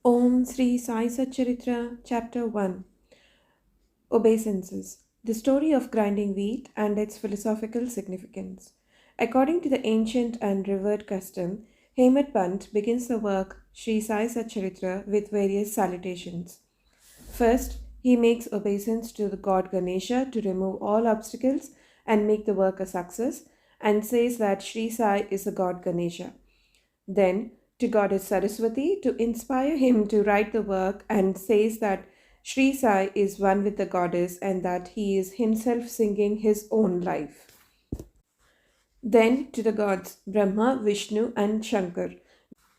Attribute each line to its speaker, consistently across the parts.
Speaker 1: Om Sri Sai SatCharitra, Chapter 1. Obeisances. The story of grinding wheat and its philosophical significance. According to the ancient and revered custom, Hemad Pant begins the work Sri Sai SatCharitra with various salutations. First, he makes obeisance to the god Ganesha to remove all obstacles and make the work a success, and says that Sri Sai is the god Ganesha. Then, to goddess Saraswati to inspire him to write the work, and says that Sri Sai is one with the goddess and that he is himself singing his own life. Then to the gods Brahma, Vishnu, and Shankar,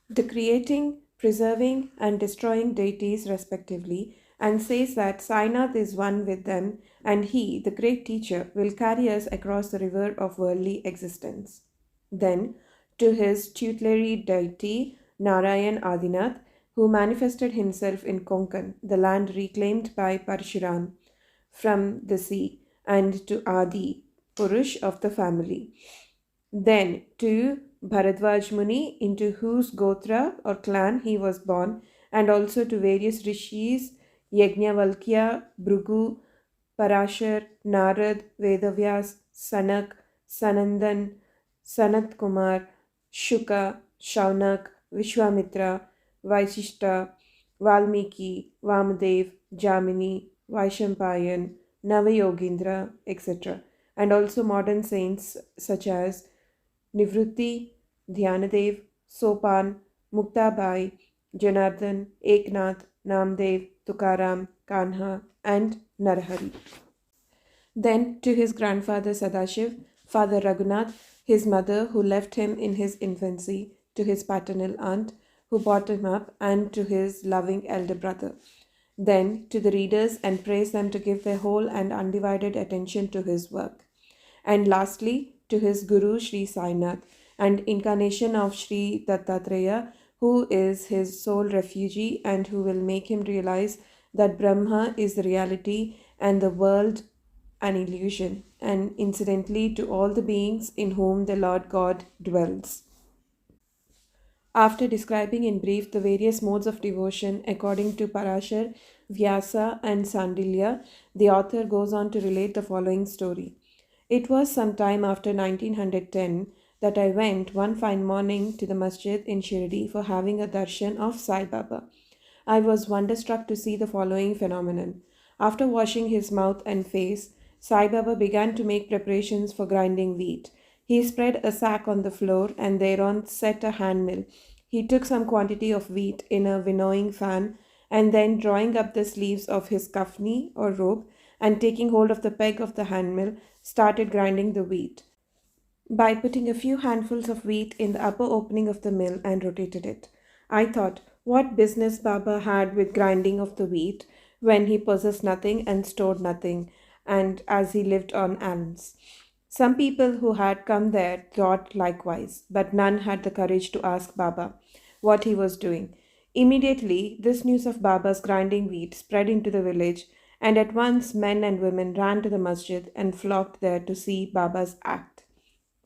Speaker 1: the creating, preserving, and destroying deities respectively, and says that Sainath is one with them, and he, the great teacher, will carry us across the river of worldly existence. Then, to his tutelary deity, Narayan Adinath, who manifested himself in Konkan, the land reclaimed by Parshuram from the sea, and to Adi, Purush of the family. Then to Bharadwaj Muni, into whose Gotra or clan he was born, and also to various rishis, Yajnavalkya, Bhrigu, Parashar, Narad, Vedavyas, Sanak, Sanandan, Sanat Kumar, Shuka, Shaunak, Vishwamitra, Vaishishta, Valmiki, Vamadev, Jamini, Vaishampayan, Navayogendra, etc., and also modern saints such as Nivrutti, Dhyanadev, Sopan, Muktabai, Janardhan, Eknath, Namdev, Tukaram, Kanha, and Narahari. Then to his grandfather Sadashiv, father Raghunath, his mother who left him in his infancy, to his paternal aunt who brought him up, and to his loving elder brother. Then to the readers, and praise them to give their whole and undivided attention to his work. And lastly, to his Guru Sri Sainath, and incarnation of Sri Dattatreya, who is his sole refugee and who will make him realize that Brahma is the reality and the world an illusion, and incidentally to all the beings in whom the Lord God dwells. After describing in brief the various modes of devotion according to Parashar, Vyasa, and Sandilya, the author goes on to relate the following story. It was some time after 1910 that I went one fine morning to the masjid in Shirdi for having a darshan of Sai Baba. I was wonderstruck to see the following phenomenon. After washing his mouth and face, Sai Baba began to make preparations for grinding wheat. He spread a sack on the floor and thereon set a hand mill. He took some quantity of wheat in a winnowing fan, and then drawing up the sleeves of his kafni or robe and taking hold of the peg of the hand mill, started grinding the wheat by putting a few handfuls of wheat in the upper opening of the mill and rotated it. I thought, what business Baba had with grinding of the wheat when he possessed nothing and stored nothing, and as he lived on alms. Some people who had come there thought likewise, but none had the courage to ask Baba what he was doing. Immediately, this news of Baba's grinding wheat spread into the village, and at once men and women ran to the masjid and flocked there to see Baba's act.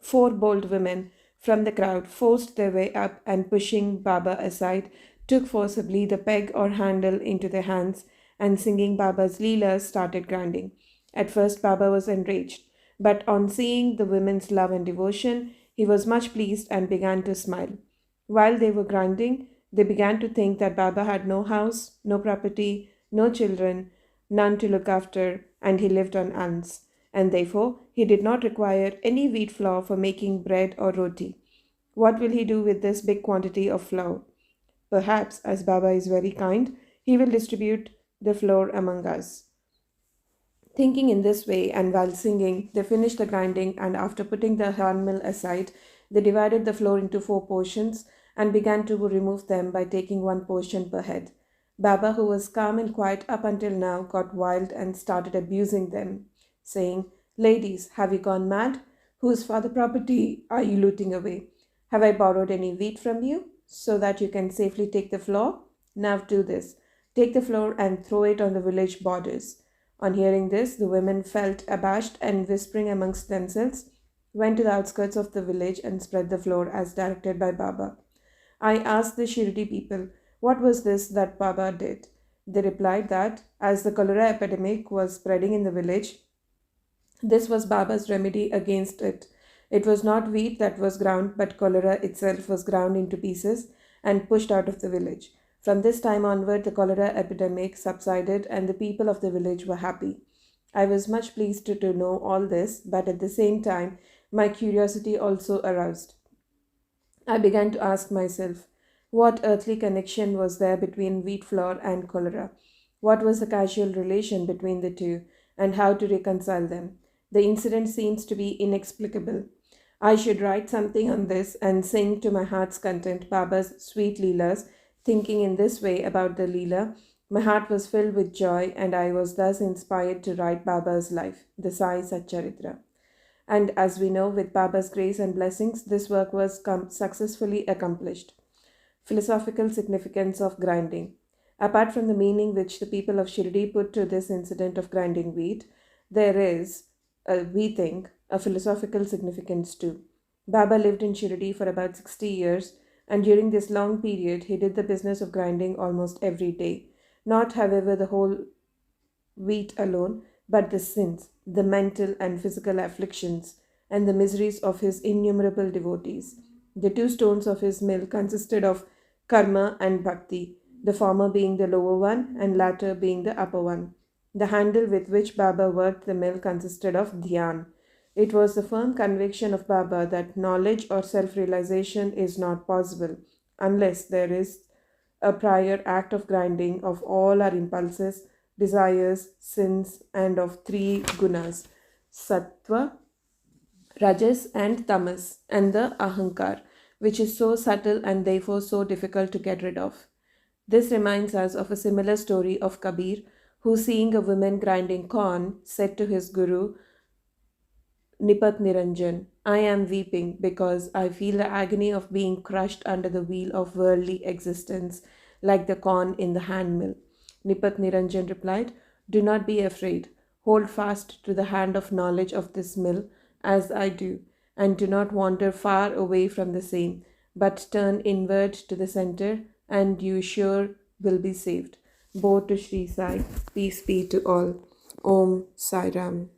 Speaker 1: 4 bold women from the crowd forced their way up and, pushing Baba aside, took forcibly the peg or handle into their hands and, singing Baba's Leelas, started grinding. At first, Baba was enraged, but on seeing the women's love and devotion, he was much pleased and began to smile. While they were grinding, they began to think that Baba had no house, no property, no children, none to look after, and he lived on alms, and therefore he did not require any wheat flour for making bread or roti. What will he do with this big quantity of flour? Perhaps, as Baba is very kind, he will distribute the flour among us. Thinking in this way, and while singing, they finished the grinding, and after putting the hand mill aside, they divided the flour into 4 portions and began to remove them by taking 1 portion per head. Baba, who was calm and quiet up until now, got wild and started abusing them, saying, "Ladies, have you gone mad? Whose father property are you looting away? Have I borrowed any wheat from you so that you can safely take the flour? Now do this. Take the flour and throw it on the village borders." On hearing this, the women felt abashed and, whispering amongst themselves, went to the outskirts of the village and spread the flour as directed by Baba. I asked the Shirdi people, What was this that Baba did? They replied that, as the cholera epidemic was spreading in the village, this was Baba's remedy against it. It was not wheat that was ground, but cholera itself was ground into pieces and pushed out of the village. From this time onward, the cholera epidemic subsided and the people of the village were happy. I was much pleased to know all this, but at the same time, my curiosity also aroused. I began to ask myself, what earthly connection was there between wheat flour and cholera? What was the causal relation between the two, and how to reconcile them? The incident seems to be inexplicable. I should write something on this and sing to my heart's content Baba's sweet Leelas, thinking in this way about the Leela. My heart was filled with joy, and I was thus inspired to write Baba's life, the Sai SatCharitra. And as we know, with Baba's grace and blessings, this work was successfully accomplished. Philosophical significance of grinding. Apart from the meaning which the people of Shirdi put to this incident of grinding wheat, there is, we think, a philosophical significance too. Baba lived in Shirdi for about 60 years, and during this long period, he did the business of grinding almost every day. Not, however, the whole wheat alone, but the sins, the mental and physical afflictions, and the miseries of his innumerable devotees. The two stones of his mill consisted of karma and bhakti, the former being the lower one and latter being the upper one. The handle with which Baba worked the mill consisted of dhyan. It was the firm conviction of Baba that knowledge or self realization is not possible unless there is a prior act of grinding of all our impulses, desires, sins, and of three gunas sattva, rajas, and tamas, and the ahankar, which is so subtle and therefore so difficult to get rid of. This reminds us of a similar story of Kabir, who, seeing a woman grinding corn, said to his guru, Nipat Niranjan, I am weeping because I feel the agony of being crushed under the wheel of worldly existence, like the corn in the handmill. Nipat Niranjan replied, Do not be afraid. Hold fast to the hand of knowledge of this mill, as I do, and do not wander far away from the same, but turn inward to the center, and you sure will be saved. Bo to Shri Sai, peace be to all. Om Sai Ram.